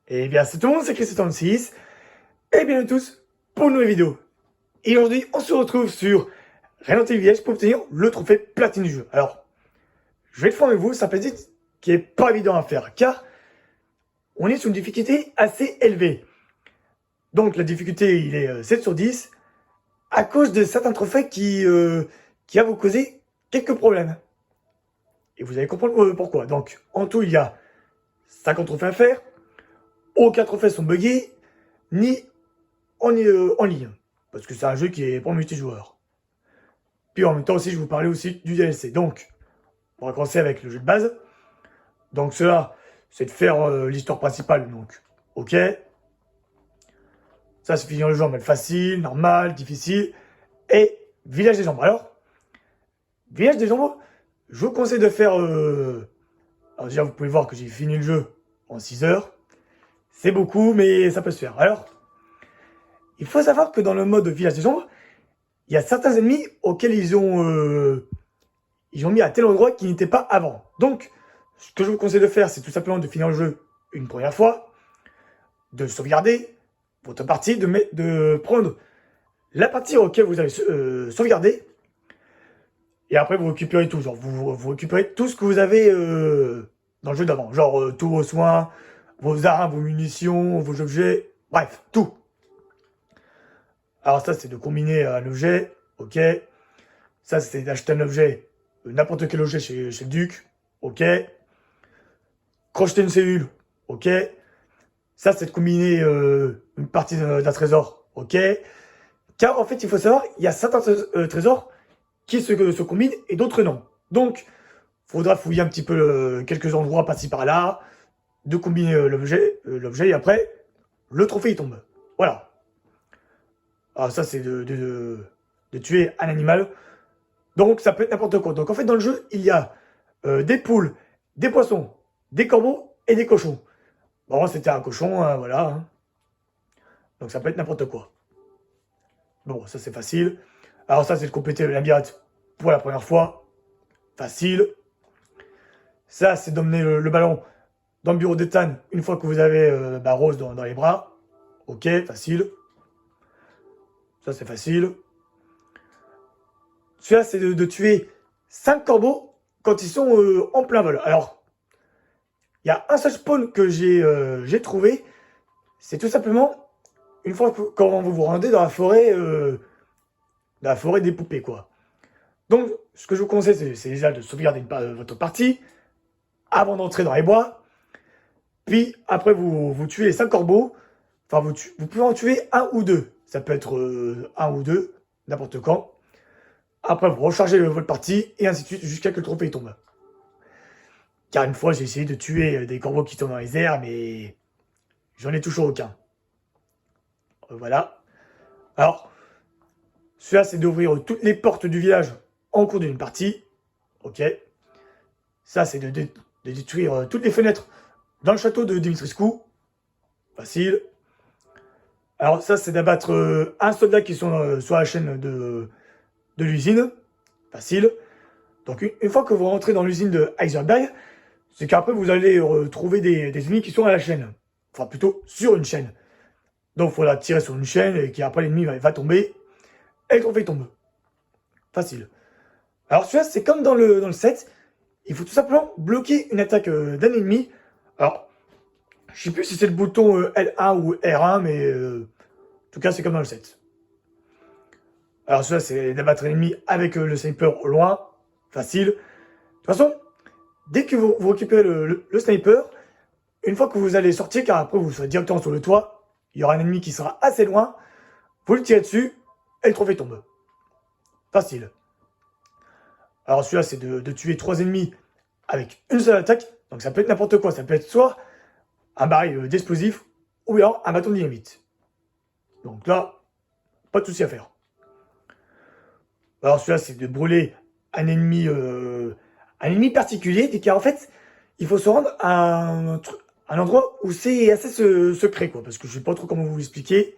Eh bien, c'est tout le monde, c'est Chris76. Et bienvenue à tous pour une nouvelle vidéo. Et aujourd'hui, on se retrouve sur Resident Evil Village pour obtenir le trophée platine du jeu. Alors, je vais être franc avec vous, c'est un plaisir qui est pas évident à faire, car on est sur une difficulté assez élevée. Donc, la difficulté, il est 7 sur 10, à cause de certains trophées qui va vous causer quelques problèmes. Et vous allez comprendre pourquoi. Donc, en tout, il y a 50 trophées à faire. Aucun trophée sont buggés, ni en ligne. Parce que c'est un jeu qui est pour multijoueur. Puis en même temps aussi, je vous parlais aussi du DLC. Donc, on va commencer avec le jeu de base. Donc cela, c'est de faire l'histoire principale. Donc, ok. Ça, c'est finir le jeu en mode facile, normal, difficile. Et Village des Ombres. Alors, Village des Ombres, je vous conseille de faire... Alors déjà, vous pouvez voir que j'ai fini le jeu en 6 heures. C'est beaucoup, mais ça peut se faire. Alors, il faut savoir que dans le mode Village des Ombres, il y a certains ennemis auxquels ils ont mis à tel endroit qui n'était pas avant. Donc, ce que je vous conseille de faire, c'est tout simplement de finir le jeu une première fois, de sauvegarder votre partie, de prendre la partie auquel vous avez sauvegardé, et après vous récupérez tout. Genre, vous récupérez tout ce que vous avez dans le jeu d'avant. Genre, tous vos soins, vos armes, vos munitions, vos objets, bref, tout. Alors ça, c'est de combiner un objet, ok. Ça, c'est d'acheter un objet, n'importe quel objet chez le Duc, ok. Crocheter une cellule, ok. Ça, c'est de combiner une partie d'un trésor, ok. Car en fait, il faut savoir, il y a certains trésors qui se combinent et d'autres non. Donc, il faudra fouiller un petit peu quelques endroits par-ci par-là, de combiner l'objet, et après, le trophée il tombe. Voilà. Alors ça, c'est de tuer un animal. Donc, ça peut être n'importe quoi. Donc, en fait, dans le jeu, il y a des poules, des poissons, des corbeaux et des cochons. Bon, c'était un cochon, hein, voilà. Hein. Donc, ça peut être n'importe quoi. Bon, ça, c'est facile. Alors, ça, c'est de compléter le labyrinthe pour la première fois. Facile. Ça, c'est d'emmener le ballon dans le bureau d'Ethan une fois que vous avez Rose dans les bras. Ok, facile. Ça, c'est facile. Celui-là, c'est de tuer 5 corbeaux quand ils sont en plein vol. Alors, il y a un seul spawn que j'ai trouvé. C'est tout simplement, une fois que quand vous vous rendez dans la forêt des poupées, quoi. Donc, ce que je vous conseille, c'est déjà de sauvegarder votre partie avant d'entrer dans les bois. Puis, après, vous tuez les 5 corbeaux. Enfin, vous pouvez en tuer un ou deux. Ça peut être un ou deux, n'importe quand. Après, vous rechargez votre partie, et ainsi de suite, jusqu'à ce que le trophée tombe. Car une fois, j'ai essayé de tuer des corbeaux qui tombent dans les airs, mais j'en ai toujours aucun. Voilà. Alors, celui-là, c'est d'ouvrir toutes les portes du village en cours d'une partie. Ok. Ça, c'est de détruire toutes les fenêtres dans le château de Dimitrescu. Facile. Alors, ça, c'est d'abattre un soldat qui sont sur la chaîne de l'usine. Facile. Donc, une fois que vous rentrez dans l'usine de Heisenberg, c'est qu'après, vous allez trouver des ennemis qui sont à la chaîne. Enfin, plutôt sur une chaîne. Donc, il faudra tirer sur une chaîne et qu'après, l'ennemi va tomber. Et le trophée tombe. Facile. Alors, celui-là, c'est comme dans le 7. Il faut tout simplement bloquer une attaque d'un ennemi. Alors, je sais plus si c'est le bouton L1 ou R1, mais en tout cas, c'est comme dans le 7. Alors, celui-là, c'est d'abattre l'ennemi avec le sniper au loin. Facile. De toute façon, dès que vous récupérez le sniper, une fois que vous allez sortir, car après vous serez directement sur le toit, il y aura un ennemi qui sera assez loin, vous le tirez dessus, et le trophée tombe. Facile. Alors celui-là, c'est de tuer 3 ennemis avec une seule attaque, donc ça peut être n'importe quoi, ça peut être soit un baril d'explosifs, ou alors un bâton de dynamite. Donc là, pas de souci à faire. Alors celui-là, c'est de brûler un ennemi particulier, car en fait, il faut se rendre à un endroit où c'est assez secret, quoi, parce que je sais pas trop comment vous l'expliquer.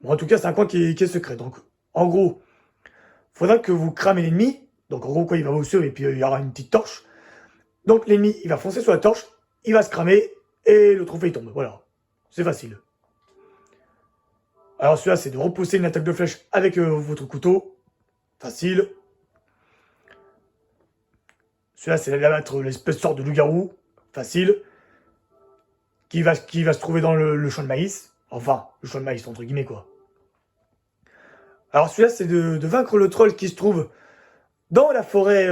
Bon, en tout cas, c'est un coin qui est secret. Donc, en gros, il faudra que vous cramez l'ennemi. Donc, en gros, quoi, il va vous suivre et puis il y aura une petite torche. Donc, l'ennemi, il va foncer sur la torche, il va se cramer et le trophée il tombe. Voilà. c'est facile. Alors celui-là, c'est de repousser une attaque de flèche avec votre couteau. Facile. Celui-là, c'est d'abattre l'espèce de sorte de loup-garou. Facile. Qui va se trouver dans le champ de maïs. Enfin, le champ de maïs, entre guillemets, quoi. Alors celui-là, c'est de vaincre le troll qui se trouve dans la forêt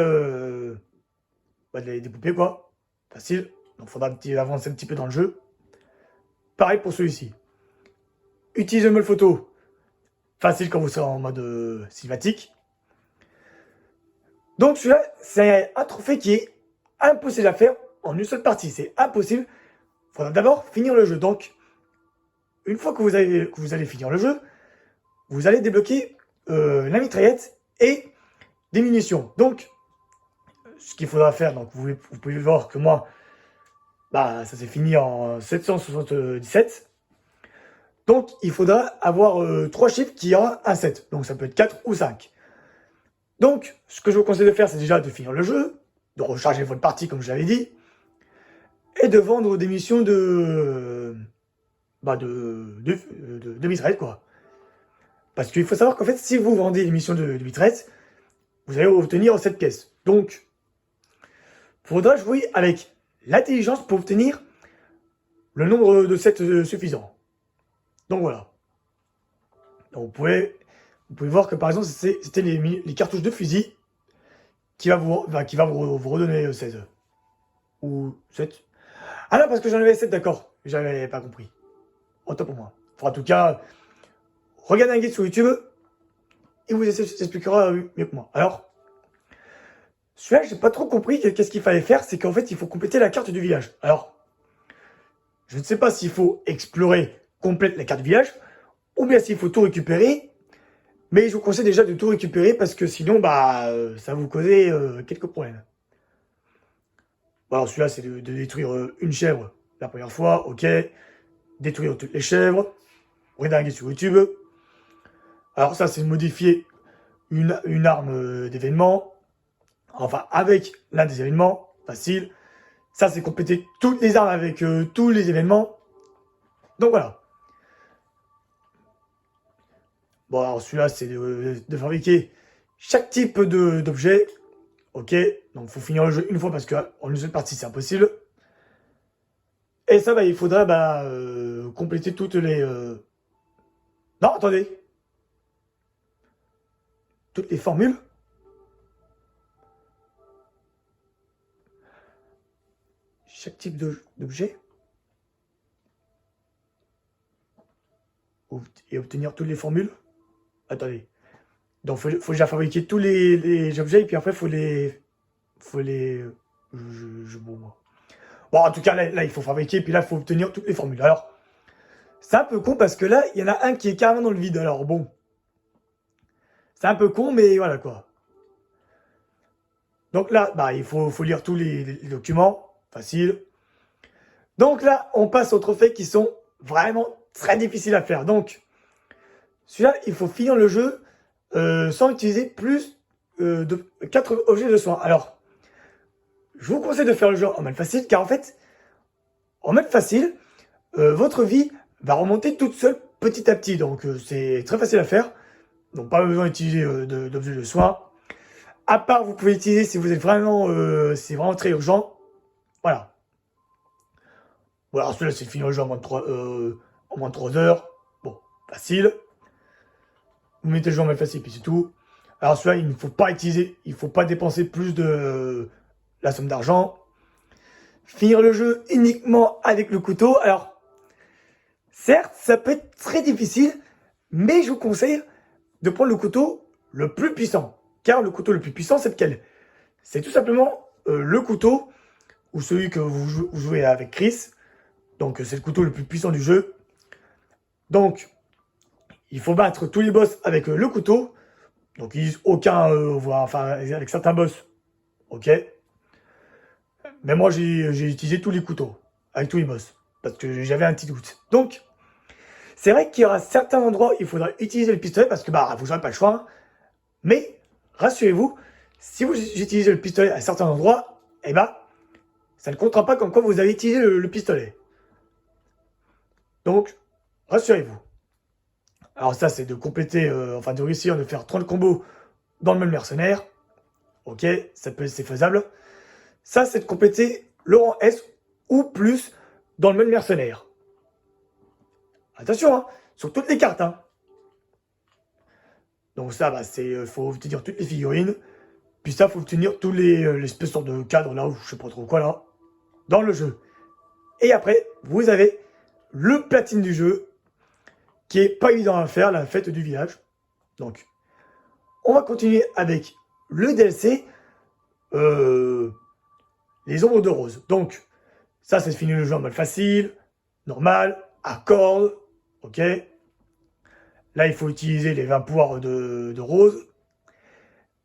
des poupées, quoi. Facile. Donc, il faudra avancer un petit peu dans le jeu. Pareil pour celui-ci. Utilisez le mode photo. Facile quand vous serez en mode cinématique. Donc celui-là, c'est un trophée qui est impossible à faire en une seule partie. C'est impossible. Il faudra d'abord finir le jeu. Donc, une fois que vous allez finir le jeu, vous allez débloquer la mitraillette et des munitions. Donc, ce qu'il faudra faire, donc vous pouvez voir que moi, ça s'est fini en 777. Donc, il faudra avoir 3 chiffres qui aura un 7. Donc, ça peut être 4 ou 5. Donc, ce que je vous conseille de faire, c'est déjà de finir le jeu, de recharger votre partie, comme je l'avais dit, et de vendre des missions de mitraillette, quoi. Parce qu'il faut savoir qu'en fait, si vous vendez une mission de mitraillette, vous allez obtenir 7 pièces. Donc, il faudra jouer avec l'intelligence pour obtenir le nombre de 7 suffisant. Donc voilà. Donc, vous pouvez voir que par exemple, c'était les cartouches de fusil qui va vous redonner 16. Ou 7. Ah non, parce que j'en avais 7, d'accord. J'avais pas compris. Autant pour moi. Enfin, en tout cas, regardez un guide sur YouTube. Il vous expliquera mieux que moi. Alors, celui-là, j'ai pas trop compris qu'est-ce qu'il fallait faire. C'est qu'en fait, il faut compléter la carte du village. Alors, je ne sais pas s'il faut explorer complète la carte du village ou bien s'il faut tout récupérer. Mais je vous conseille déjà de tout récupérer parce que sinon, ça va vous causer quelques problèmes. Bon, alors celui-là, c'est de détruire une chèvre la première fois, ok. Détruire toutes les chèvres. Regardez sur YouTube. Alors ça, c'est de modifier une arme d'événement. Enfin, avec l'un des événements, facile. Ça, c'est compléter toutes les armes avec tous les événements. Donc voilà. Bon, alors celui-là, c'est de fabriquer chaque type d'objet. Ok, donc il faut finir le jeu une fois parce qu'en une seule partie, c'est impossible. Et ça, il faudra compléter toutes les... Non, attendez. Toutes les formules. Chaque type d'objet. Et obtenir toutes les formules. Attendez. Donc, faut déjà fabriquer tous les objets et puis après, faut les... Bon, en tout cas, là, il faut fabriquer et puis là, il faut obtenir toutes les formules. Alors, c'est un peu con parce que là, il y en a un qui est carrément dans le vide. Alors, bon. C'est un peu con, mais voilà, quoi. Donc là, il faut lire tous les documents. Facile. Donc là, on passe aux trophées qui sont vraiment très difficiles à faire. Donc, celui-là, il faut finir le jeu sans utiliser plus de 4 objets de soin. Alors, je vous conseille de faire le jeu en mode facile, car en fait, en mode facile, votre vie va remonter toute seule petit à petit. Donc, c'est très facile à faire. Donc, pas besoin d'utiliser d'objets de soin. À part, vous pouvez utiliser si vous êtes vraiment, c'est vraiment très urgent. Voilà. Voilà, alors celui-là, c'est fini le jeu en moins de 3 heures. Bon, facile. Vous mettez le jeu en mode facile, puis c'est tout. Alors celui-là, il ne faut pas utiliser, il ne faut pas dépenser plus de la somme d'argent. Finir le jeu uniquement avec le couteau. Alors, certes, ça peut être très difficile, mais je vous conseille de prendre le couteau le plus puissant. Car le couteau le plus puissant, c'est lequel? C'est tout simplement le couteau, ou celui que vous jouez avec Chris. Donc, c'est le couteau le plus puissant du jeu. Donc, il faut battre tous les boss avec le couteau. Donc, ils n'utilisent aucun, avec certains boss, ok. Mais moi, j'ai utilisé tous les couteaux, avec tous les boss, parce que j'avais un petit doute. Donc, c'est vrai qu'il y aura certains endroits où il faudra utiliser le pistolet, parce que vous n'aurez pas le choix. Hein. Mais, rassurez-vous, si vous utilisez le pistolet à certains endroits, ça ne comptera pas comme quoi vous avez utilisé le pistolet. Donc, rassurez-vous. Alors ça, c'est de compléter, enfin de réussir de faire 30 combos dans le mode mercenaire. Ok, c'est faisable. Ça, c'est de compléter le rang S ou plus dans le mode mercenaire. Attention, hein, sur toutes les cartes. Hein. Donc ça, bah, faut obtenir toutes les figurines. Puis ça, faut obtenir tous les sortes de cadres là, ou je sais pas trop quoi là, dans le jeu. Et après, vous avez le platine du jeu, qui est pas évident à faire, la fête du village. Donc, on va continuer avec le DLC, les ombres de rose. Donc, ça, c'est fini le jeu en mode facile, normal, à cordes, ok. Là, il faut utiliser les 20 pouvoirs de rose.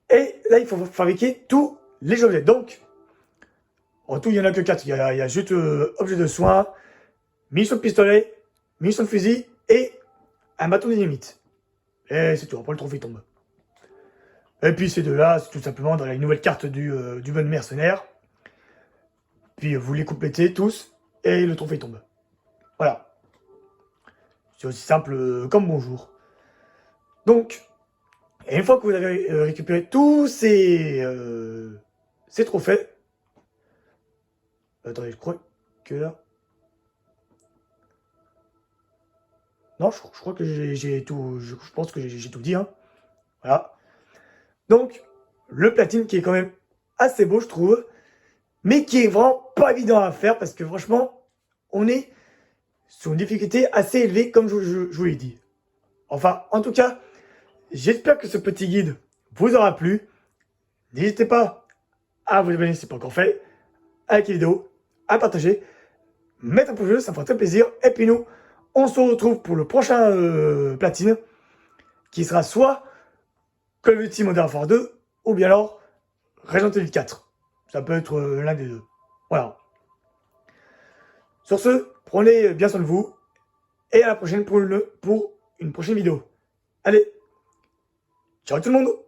Et là, il faut fabriquer tous les objets. Donc, en tout, il n'y en a que 4. Il y a juste objet de soin, munition de pistolet, munition de fusil et un bâton de dynamite. Et c'est tout, après le trophée tombe. Et puis ces deux-là, c'est tout simplement dans la nouvelle carte du mode mercenaire. Puis vous les complétez tous et le trophée tombe. Voilà. C'est aussi simple comme bonjour. Donc, et une fois que vous avez récupéré tous ces trophées, attendez, je crois que là... Non, je crois que j'ai tout... Je pense que j'ai tout dit, hein. Voilà. Donc, le platine qui est quand même assez beau, je trouve, mais qui est vraiment pas évident à faire parce que franchement, on est sur une difficulté assez élevée, comme je vous l'ai dit. Enfin, en tout cas, j'espère que ce petit guide vous aura plu. N'hésitez pas à vous abonner si ce n'est pas encore fait, à liker la vidéo, à partager, mettre un pouce bleu, ça me fera très plaisir. Et puis nous, on se retrouve pour le prochain platine, qui sera soit Call of Duty Modern Warfare 2, ou bien alors Resident Evil 4. Ça peut être l'un des deux. Voilà. Sur ce, prenez bien soin de vous, et à la prochaine pour une prochaine vidéo. Allez, ciao tout le monde!